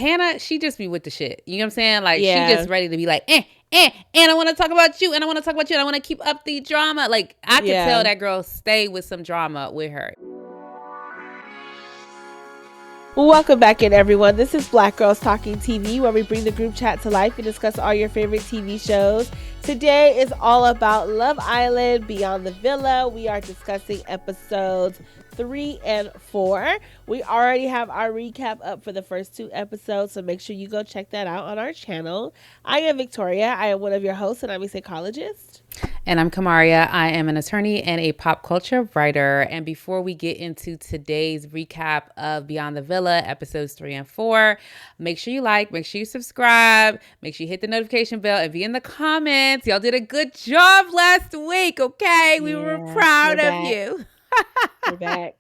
Hannah, she just be with the shit. You know what I'm saying? Like, she Yeah. just ready to be like, and I want to talk about you, and I want to talk about you, and I want to keep up the drama. Like, I could Yeah. tell that girl stay with some drama with her. Welcome back in, everyone. This is Black Girls Talking TV, where we bring the group chat to life and discuss all your favorite TV shows. Today is all about Love Island Beyond the Villa. We are discussing episodes 3 and 4. We already have our recap up for the first 2 episodes, so make sure you go check that out on our channel. I am Victoria. I am one of your hosts, and I'm a psychologist. And I'm Kamaria. I am an attorney and a pop culture writer. And before we get into today's recap of Beyond the Villa, episodes 3 and 4, make sure you like, make sure you subscribe, make sure you hit the notification bell and be in the comments. Y'all did a good job last week, okay? We were proud of you. We're back.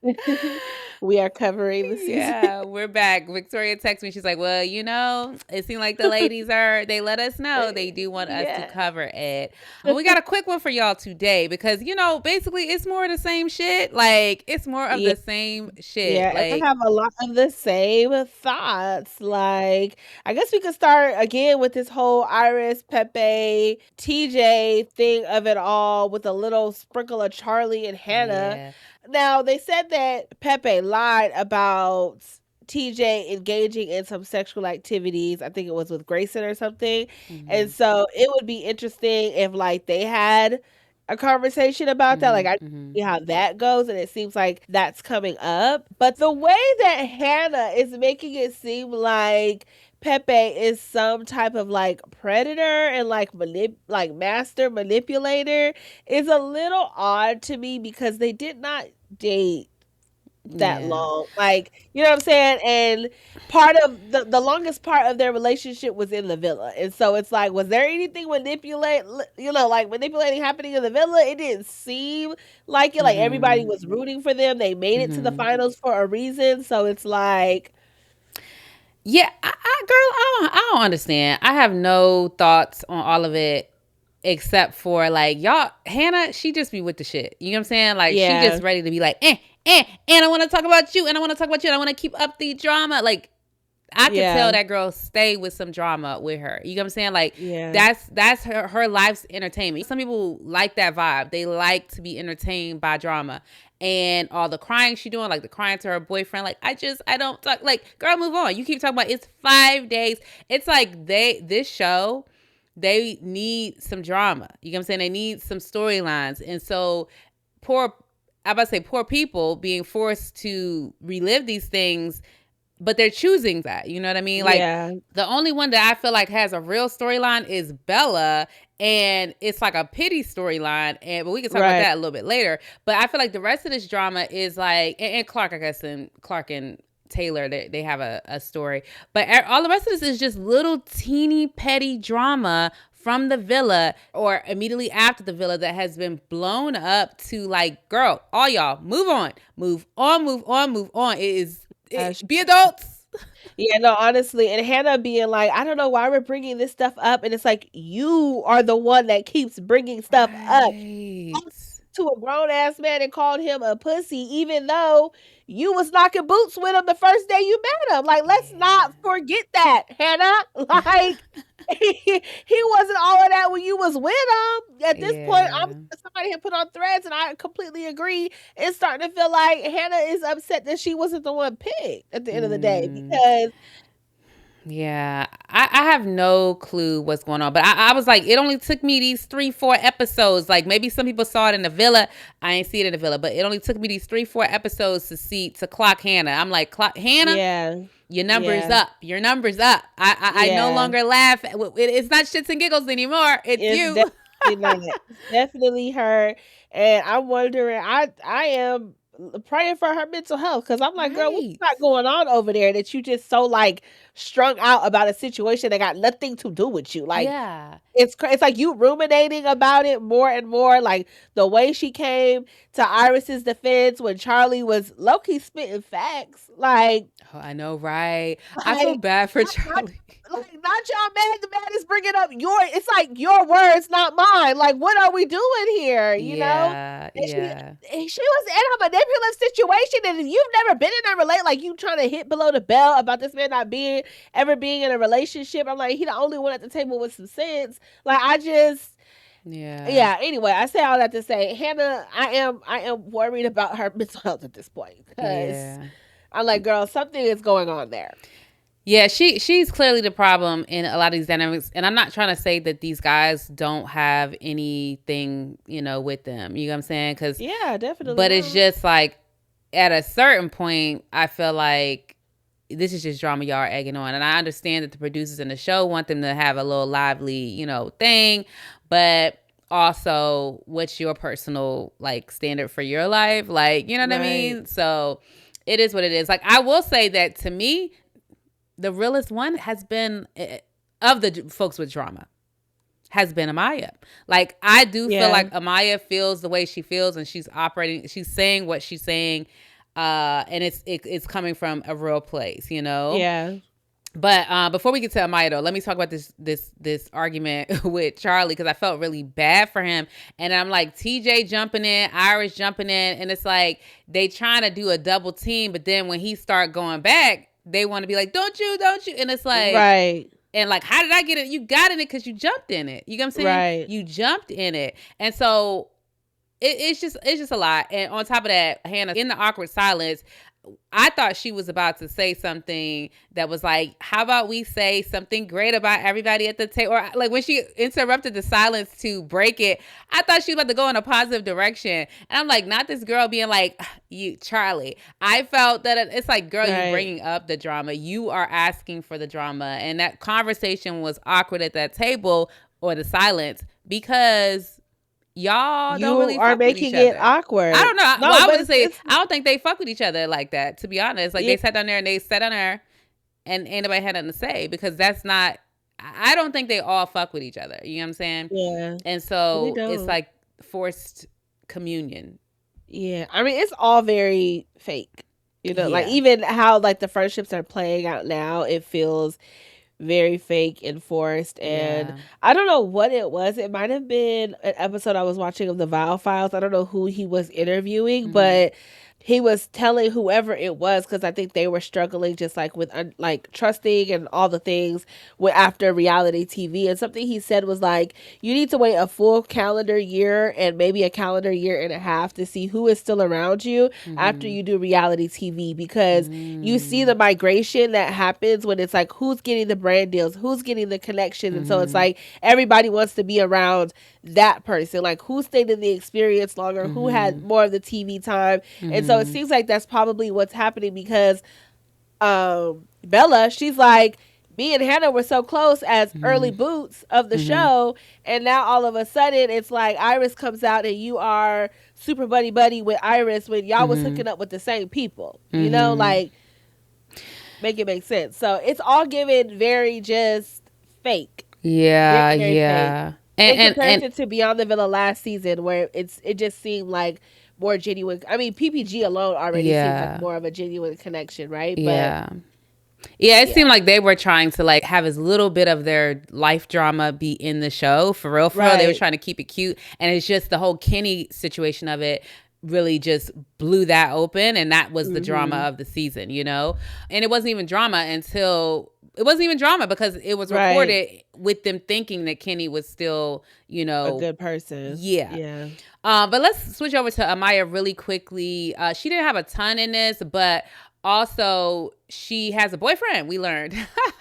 We are covering the season. Yeah, we're back. Victoria texted me. She's like, well, you know, it seemed like the ladies they let us know they do want us to cover it. But we got a quick one for y'all today because, you know, basically it's more of the same shit. Like, it's more of the same shit. Yeah, like, and I have a lot of the same thoughts. Like, I guess we could start again with this whole Iris, Pepe, TJ thing of it all with a little sprinkle of Charlie and Hannah. Yeah. Now, they said that Pepe lied about TJ engaging in some sexual activities. I think it was with Grayson or something. Mm-hmm. And so it would be interesting if, like, they had a conversation about that. Like, I see how that goes, and it seems like that's coming up. But the way that Hannah is making it seem like Pepe is some type of like predator and like master manipulator is a little odd to me because they did not date that long. Like, you know what I'm saying? And part of the longest part of their relationship was in the villa. And so it's like, was there anything manipulating happening in the villa? It didn't seem like it. Like, everybody was rooting for them. They made it to the finals for a reason. So it's like, yeah, I don't understand. I have no thoughts on all of it except for, like, y'all, Hannah, she just be with the shit. You know what I'm saying? Like, she just ready to be like, and I want to talk about you, and I want to talk about you, and I want to keep up the drama. Like, I could tell that girl stay with some drama with her. You know what I'm saying? Like, that's her life's entertainment. Some people like that vibe. They like to be entertained by drama. And all the crying she doing, like the crying to her boyfriend, like, I don't talk, like, girl, move on. You keep talking about it's 5 days. It's like this show, they need some drama. You know what I'm saying? They need some storylines. And so poor people being forced to relive these things, but they're choosing that. You know what I mean? Like, the only one that I feel like has a real storyline is Bella, and it's like a pity storyline. But we can talk about that a little bit later. But I feel like the rest of this drama is like, and Clark, I guess, and Clark and Taylor, they have a story. But all the rest of this is just little teeny petty drama from the villa or immediately after the villa that has been blown up to, like, girl, all y'all, move on. Be adults. Yeah, no, honestly. And Hannah being like, I don't know why we're bringing this stuff up. And it's like, you are the one that keeps bringing stuff up to a grown-ass man and called him a pussy, even though you was knocking boots with him the first day you met him. Like, let's not forget that, Hannah. Like, he wasn't all of that when you was with him. At this point, somebody had put on threads, and I completely agree. It's starting to feel like Hannah is upset that she wasn't the one picked at the end of the day, because yeah, I have no clue what's going on. But I was like, it only took me these 3-4 episodes. Like, maybe some people saw it in the villa. I ain't see it in the villa. But it only took me these 3-4 episodes to clock Hannah. I'm like, Hannah, your number's up. Your number's up. I no longer laugh. It's not shits and giggles anymore. It's you. Definitely her. And I'm wondering, I am praying for her mental health, because I'm like, girl, what's not going on over there that you just so, like, strung out about a situation that got nothing to do with you? Like, it's like you ruminating about it more and more. Like, the way she came to Iris's defense when Charlie was low-key spitting facts. Like, oh, I know, right? I feel bad for Charlie. Not y'all mad. The man is bringing up it's like your words, not mine. Like, what are we doing here? You know? And she was in a manipulative situation, and if you've never been in a relate, like you trying to hit below the belt about this man not ever being in a relationship. I'm like, he the only one at the table with some sense. Like I just. Yeah. Anyway, I say all that to say, Hannah, I am worried about her mental health at this point because I'm like, girl, something is going on there. Yeah, she's clearly the problem in a lot of these dynamics, and I'm not trying to say that these guys don't have anything, with them. You know what I'm saying? Because yeah, definitely. But it's just like at a certain point, I feel like this is just drama y'all are egging on, and I understand that the producers in the show want them to have a little lively, thing, but also, what's your personal standard for your life? Like, you know what I mean? So it is what it is. Like, I will say that to me, the realest one has been, of the folks with drama, has been Amaya. Like, I do feel like Amaya feels the way she feels, and she's saying what she's saying, and it's coming from a real place, Yeah. But before we get to Amaya, though, let me talk about this argument with Charlie, because I felt really bad for him. And I'm like, TJ jumping in, Iris jumping in, and it's like they trying to do a double team, but then when he start going back, they want to be like, don't you? And it's like, right. And like, how did I get it? You got in it because you jumped in it. You know what I'm saying? Right. You jumped in it. And so it's just a lot. And on top of that, Hannah, in the awkward silence, I thought she was about to say something that was like, how about we say something great about everybody at the table? Or like when she interrupted the silence to break it, I thought she was about to go in a positive direction. And I'm like, not this girl being like, you, Charlie. I felt that it's like, girl, you're bringing up the drama. You are asking for the drama. And that conversation was awkward at that table, or the silence, because y'all don't really are making it awkward. I don't know. No, I would say I don't think they fuck with each other like that, to be honest. Like, they sat down there and ain't nobody had nothing to say, because that's not, I don't think they all fuck with each other. You know what I'm saying? Yeah. And so it's like forced communion. Yeah. I mean, it's all very fake. Like even how like the friendships are playing out now, it feels very fake and forced. And I don't know what it was. It might have been an episode I was watching of the Vile Files. I don't know who he was interviewing, but he was telling whoever it was, because I think they were struggling just like with like trusting and all the things after reality TV. And something he said was like, you need to wait a full calendar year and maybe a calendar year and a half to see who is still around you after you do reality TV, because you see the migration that happens when it's like, who's getting the brand deals, who's getting the connections. And so it's like everybody wants to be around that person, like who stayed in the experience longer, who had more of the TV time. And so it seems like that's probably what's happening, because Bella, she's like, me and Hannah were so close as early boots of the show, and now all of a sudden it's like Iris comes out and you are super buddy with Iris when y'all was hooking up with the same people. Like, make it make sense. So it's all given very just fake. Yeah, fake. In comparison to Beyond the Villa last season, where it just seemed like more genuine. I mean, PPG alone already seems like more of a genuine connection, right? It seemed like they were trying to like have as little bit of their life drama be in the show. For real. They were trying to keep it cute. And it's just the whole Kenny situation of it really just blew that open. And that was the drama of the season, And it wasn't even drama because it was recorded with them thinking that Kenny was still, a good person. Yeah. But let's switch over to Amaya really quickly. She didn't have a ton in this, but also she has a boyfriend, we learned.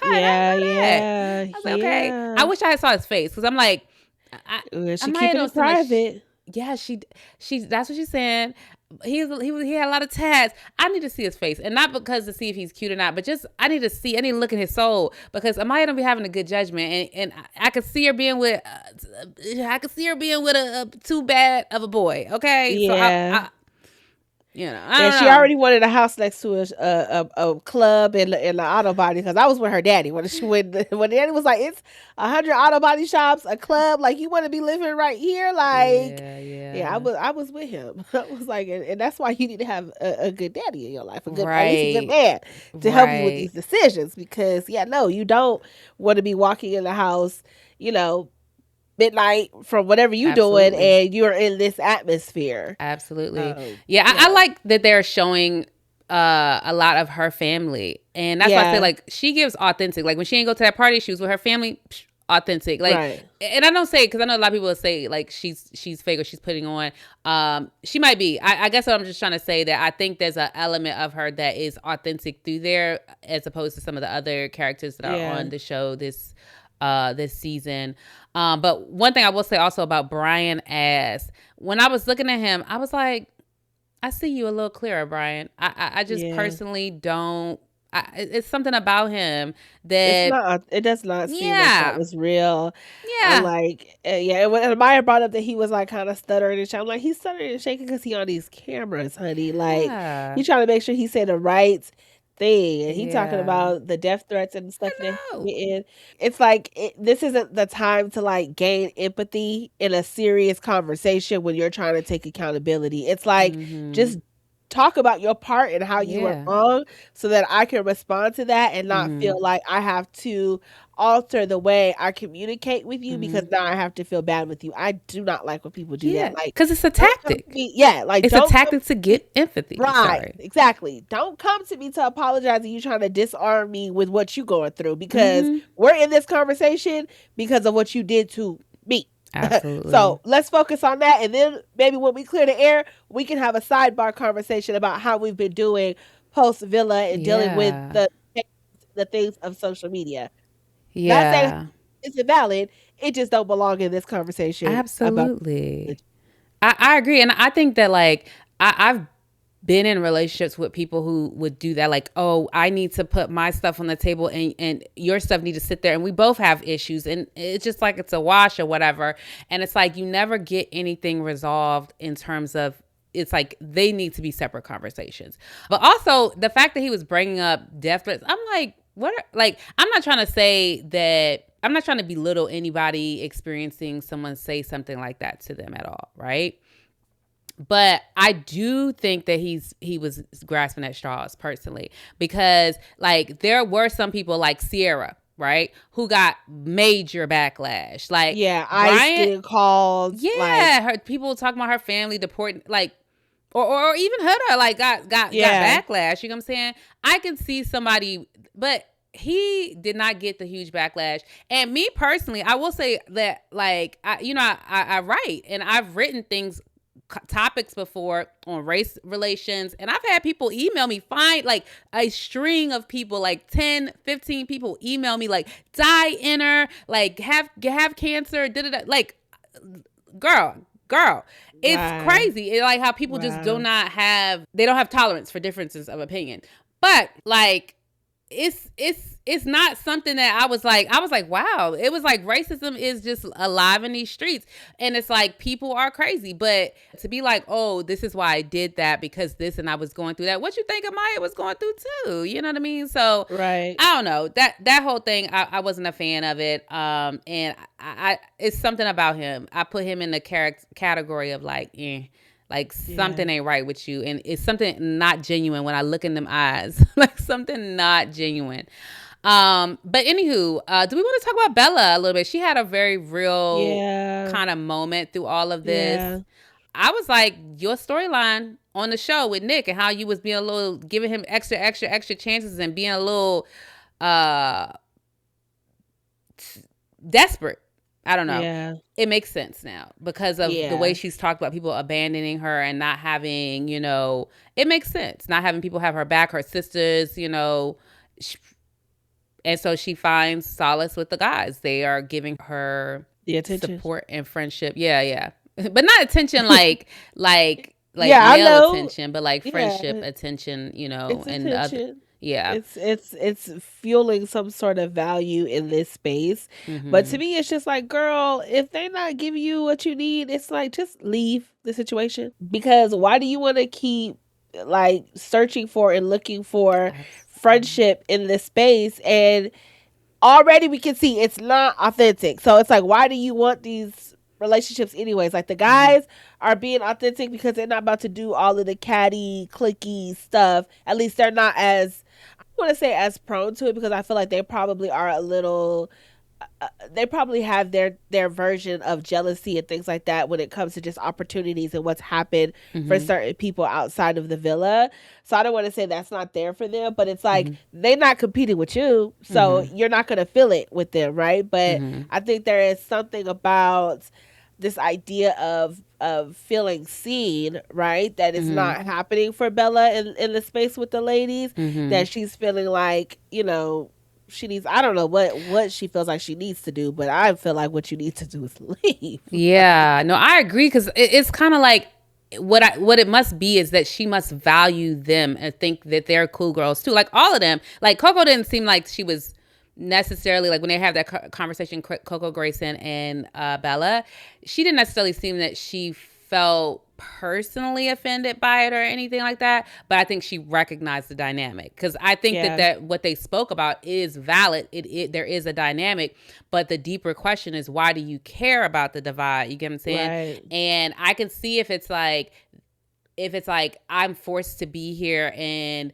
I was like, okay. I wish I saw his face, because I'm like, she keeping it private. Yeah, she that's what she's saying. He had a lot of tats. I need to see his face, and not because to see if he's cute or not, but just I need to look at his soul, because Amaya don't be having a good judgment, and I could see her being with a too bad of a boy. Okay, yeah. So I don't know. She already wanted a house next to a club and an auto body, because I was with her daddy when daddy was like, it's 100 auto body shops, a club, like you want to be living right here, like I was with him. I was like, and that's why you need to have a good daddy in your life, at least a good man to help you with these decisions, because you don't want to be walking in the house, midnight from whatever you doing, Absolutely. and you're in this atmosphere. Absolutely. Yeah, I like that they're showing a lot of her family. And that's why I say, like, she gives authentic. Like, when she didn't go to that party, she was with her family, authentic. Like, Right. And I don't say it because I know a lot of people will say, like, she's fake or she's putting on. She might be. I guess what I'm just trying to say, that I think there's an element of her that is authentic through there, as opposed to some of the other characters that are on the show this season. But one thing I will say also about Brian, as when I was looking at him, I was like, I see you a little clearer, Brian. I just personally don't. It's something about him that it does not seem like that was real. Yeah. Like, when Amaya brought up that he was like kind of stuttering and shaking, I'm like, he's stuttering and shaking because he on these cameras, honey. Like, he trying to make sure he said the right thing, and he talking about the death threats and stuff that he getting. It's like, this isn't the time to like gain empathy in a serious conversation when you're trying to take accountability. It's like, just talk about your part and how you were wrong, so that I can respond to that and not feel like I have to alter the way I communicate with you because now I have to feel bad with you. I do not like when people do that. Like, because it's a tactic. Like, it's a tactic to get empathy. Right. Sorry. Exactly. Don't come to me to apologize and you trying to disarm me with what you going through, because we're in this conversation because of what you did to me. Absolutely. So let's focus on that, and then maybe when we clear the air, we can have a sidebar conversation about how we've been doing post Villa and dealing with the things of social media. Not saying it's invalid, it just don't belong in this conversation. Absolutely. I agree, and I think that, like, I've been in relationships with people who would do that, like, oh, I need to put my stuff on the table and your stuff need to sit there, and we both have issues, and it's just like it's a wash or whatever, and it's like you never get anything resolved in terms of, it's like they need to be separate conversations. But also the fact that he was bringing up death threats, I'm like, what? Like, I'm not trying to say that, I'm not trying to belittle anybody experiencing someone say something like that to them at all, right? But I do think that he was grasping at straws personally, because like there were some people like Sierra, right, who got major backlash. Like, Ice getting called. Her people talking about her family deporting, like, or even Huda, like got backlash. You know what I'm saying? I can see somebody, but he did not get the huge backlash. And me personally, I will say that, like, I write, and I've written topics before on race relations, and I've had people email me, find like a string of people, like 10, 15 people email me, like, die in her, like have cancer, like, girl, it's crazy. It's like how people just don't have tolerance for differences of opinion. But like, it's not something that I was like, wow. It was like racism is just alive in these streets, and it's like people are crazy. But to be like, oh, this is why I did that, because this, and I was going through that. What you think Amaya was going through too? You know what I mean? So I don't know, that whole thing. I wasn't a fan of it. And I it's something about him. I put him in the category of like, like something ain't right with you, and it's something not genuine when I look in them eyes. Like something not genuine. But anywho, do we want to talk about Bella a little bit? She had a very real kind of moment through all of this. I was like, your storyline on the show with Nick, and how you was being a little, giving him extra chances, and being a little desperate. I don't know. Yeah. It makes sense now because of the way she's talked about people abandoning her and not having, it makes sense. Not having people have her back, her sisters, and so she finds solace with the guys. They are giving her the attention, support, and friendship. Yeah. But not attention like male attention, but like friendship attention, it's and attention. Yeah. It's fueling some sort of value in this space. But to me, it's just like, girl, if they not giving you what you need, it's like, just leave the situation. Because why do you want to keep like searching for and looking for friendship in this space? And already we can see it's not authentic. So it's like, why do you want these relationships anyways? Like, the guys are being authentic because they're not about to do all of the catty, clicky stuff. At least they're not as, I want to say as prone to it, because I feel like they probably are a little they probably have their version of jealousy and things like that when it comes to just opportunities and what's happened for certain people outside of the villa. So I don't want to say that's not there for them, but it's like they're not competing with you, so you're not going to feel it with them, right? But I think there is something about this idea of feeling seen, right? That is not happening for Bella in the space with the ladies. That she's feeling like, she needs, I don't know what she feels like she needs to do, but I feel like what you need to do is leave. Yeah, no, I agree, because it's kind of like what it must be is that she must value them and think that they're cool girls too. Like all of them. Like Coco didn't seem like she was necessarily, like when they have that conversation, Coco, Grayson, and Bella, she didn't necessarily seem that she felt personally offended by it or anything like that, but I think she recognized the dynamic, because I think that what they spoke about is valid. There is a dynamic, but the deeper question is, why do you care about the divide? You get what I'm saying? Right. And I can see if it's like I'm forced to be here and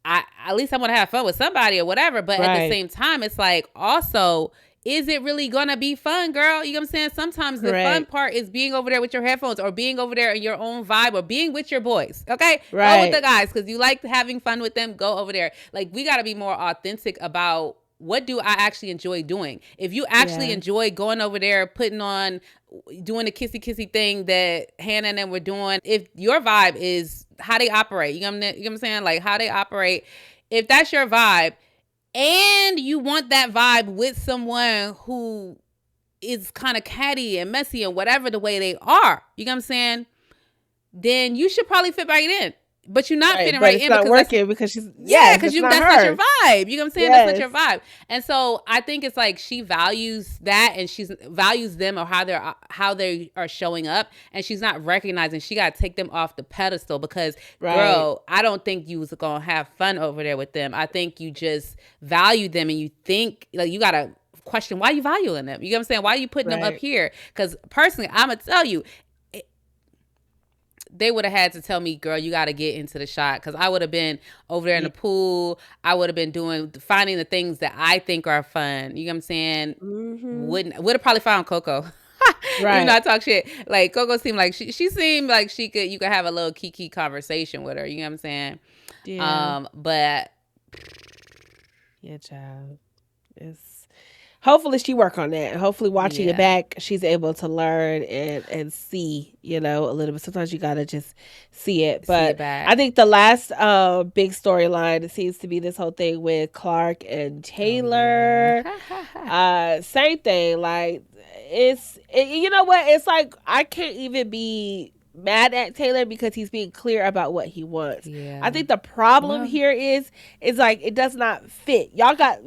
at least I want to have fun with somebody or whatever. But at the same time, it's like, also, is it really gonna be fun, girl? You know what I'm saying? Sometimes the fun part is being over there with your headphones, or being over there in your own vibe, or being with your boys. Okay, go with the guys, because you like having fun with them. Go over there. Like, we gotta be more authentic about, what do I actually enjoy doing? If you actually enjoy going over there, doing the kissy thing that Hannah and them were doing, if your vibe is how they operate, you know what I'm saying? Like, how they operate, if that's your vibe, and you want that vibe with someone who is kind of catty and messy and whatever the way they are, you know what I'm saying? Then you should probably fit right in. But you're not fitting right in, because it's not working, because she's because that's not your vibe. You know what I'm saying? That's not your vibe. And so I think it's like she values that, and she values them, or how they are showing up, and she's not recognizing she got to take them off the pedestal, because girl, I don't think you was gonna have fun over there with them. I think you just value them, and you think, like, you gotta question why you valuing them. You know what I'm saying? Why are you putting them up here? Because personally, I'm gonna tell you, they would have had to tell me, girl, you got to get into the shot, because I would have been over there in the pool. I would have been finding the things that I think are fun. You know what I'm saying? Would have probably found Coco. Even though I talk shit. Like, Coco seemed like she seemed like you could have a little kiki conversation with her. You know what I'm saying? Yeah. But yeah, child. Hopefully she work on that. Hopefully watching it back, she's able to learn and see, a little bit. Sometimes you gotta just see it. But I think the last big storyline seems to be this whole thing with Clark and Taylor. Same thing. Like, you know what? It's like, I can't even be mad at Taylor, because he's being clear about what he wants. I think the problem here is like, it does not fit. Y'all got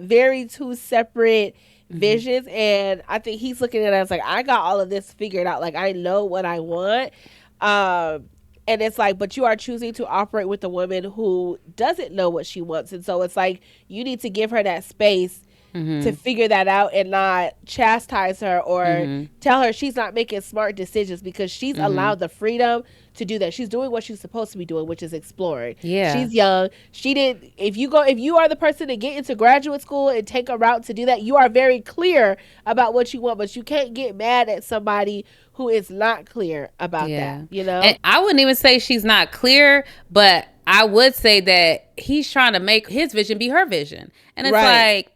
two separate visions, and I think he's looking at it as like, I got all of this figured out, like, I know what I want, and it's like, but you are choosing to operate with a woman who doesn't know what she wants, and so it's like, you need to give her that space to figure that out, and not chastise her or tell her she's not making smart decisions, because she's allowed the freedom to do that. She's doing what she's supposed to be doing, which is exploring. She's young. If you are the person to get into graduate school and take a route to do that, you are very clear about what you want, but you can't get mad at somebody who is not clear about that, And I wouldn't even say she's not clear, but I would say that he's trying to make his vision be her vision. And it's like,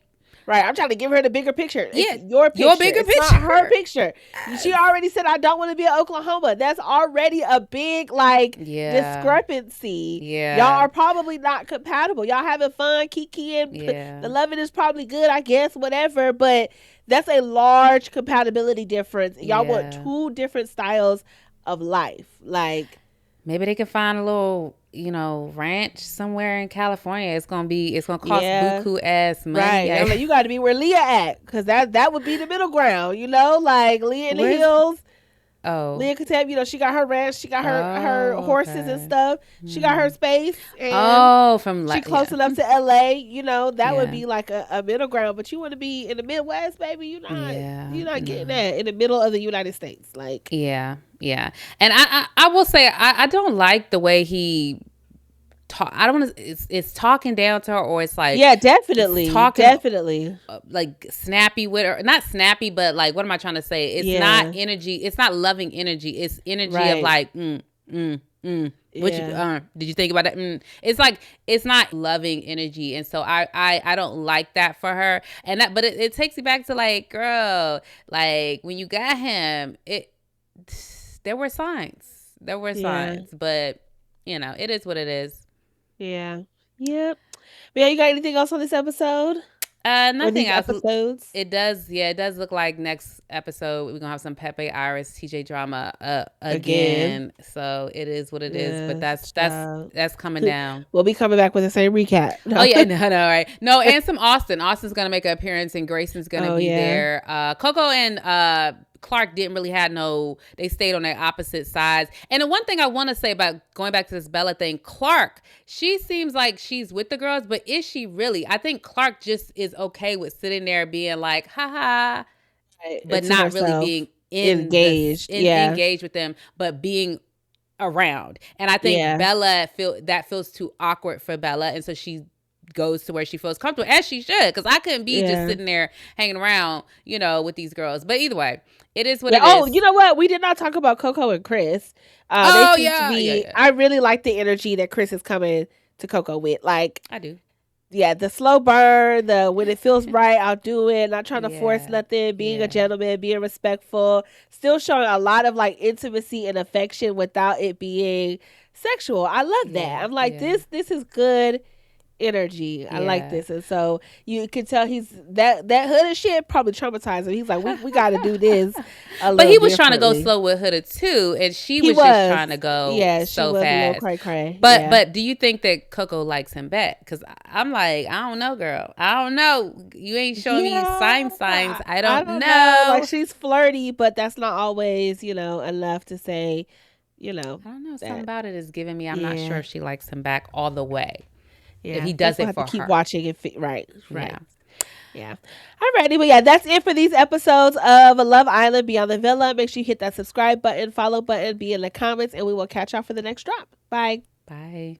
I'm trying to give her the bigger picture. It's your picture. Your bigger picture. It's not her picture. She already said, I don't want to be in Oklahoma. That's already a big, discrepancy. Y'all are probably not compatible. Y'all having fun, kikiing. The loving is probably good, I guess, whatever. But that's a large compatibility difference. Y'all want two different styles of life. Like, maybe they can find a little, ranch somewhere in California. It's gonna cost buku ass money. Right. Like, you got to be where Leah at, because that would be the middle ground. Like Leah in the hills. Oh, Leah could tell, she got her ranch, she got her horses and stuff. She got her space. And she close enough to LA. That would be like a middle ground. But you want to be in the Midwest, baby. You're not getting that in the middle of the United States. Like, yeah. And I will say, I don't like the way he I don't want to. It's talking down to her, or it's like yeah, it's definitely, talking definitely, like snappy with her. Not snappy, but like what am I trying to say? It's not yeah, energy. It's not loving energy. It's energy of right, like What you yeah, did you think about that? It's like it's not loving energy, and so I don't like that for her. And that, but it takes me back to like, girl, like when you got him, there were signs. There were yeah, signs, but it is what it is. yeah, yep. Yeah, you got anything else on this episode or Nothing these else. episodes? It does, yeah, it does look like next episode we're gonna have some Pepe Iris TJ drama Again, again. So it is what it is. But yes, child. that's coming down. We'll be coming back with the same recap. Oh No. yeah, no, right. No, and some Austin. Austin's gonna make an appearance and Grayson's gonna Oh be yeah, there. Coco and Clark didn't really have they stayed on their opposite sides. And the one thing I wanna say about going back to this Bella thing, Clark, she seems like she's with the girls, but is she really? I think Clark just is okay with sitting there being like, haha, but to not really herself, being engaged. Yeah, engaged with them, but being around. And I think yeah, Bella feels too awkward for Bella, and so she goes to where she feels comfortable, as she should, because I couldn't be just yeah. sitting there hanging around, with these girls. But either way, it is what Yeah. it Oh, is. you know what? We did not talk about Coco and Chris. They Oh seem to yeah, be. yeah. I really like the energy that Chris is coming to Coco with. Like, I do. yeah, the slow burn, the when it feels right, I'll do it. Not trying to force Yeah, nothing. Being a yeah, gentleman, being respectful, still showing a lot of like intimacy and affection without it being sexual. I love that. yeah, I'm like, yeah, this is good energy. I like yeah. this. And so you can tell he's that hood shit probably traumatized him. He's like, we got to do this a But little he was trying to go differently. slow with Huda too, and she He was just was. trying to go Yeah, she so was a little fast. cray cray. But Yeah. but do you think that Coco likes him back? Because I'm like, I don't know, girl. I don't know. You ain't showing me Yeah, signs. I I don't don't know. Like know. she's flirty, but that's not always, enough to say, I don't know. Something that. about it is giving me. I'm not sure Yeah, if she likes him back all the way. If yeah. he Guess does we'll it have to for keep her. watching and right, right. Yeah. Yeah. Alrighty, but yeah, that's it for these episodes of Love Island Beyond the Villa. Make sure you hit that subscribe button, follow button, be in the comments, and we will catch y'all for the next drop. Bye. Bye.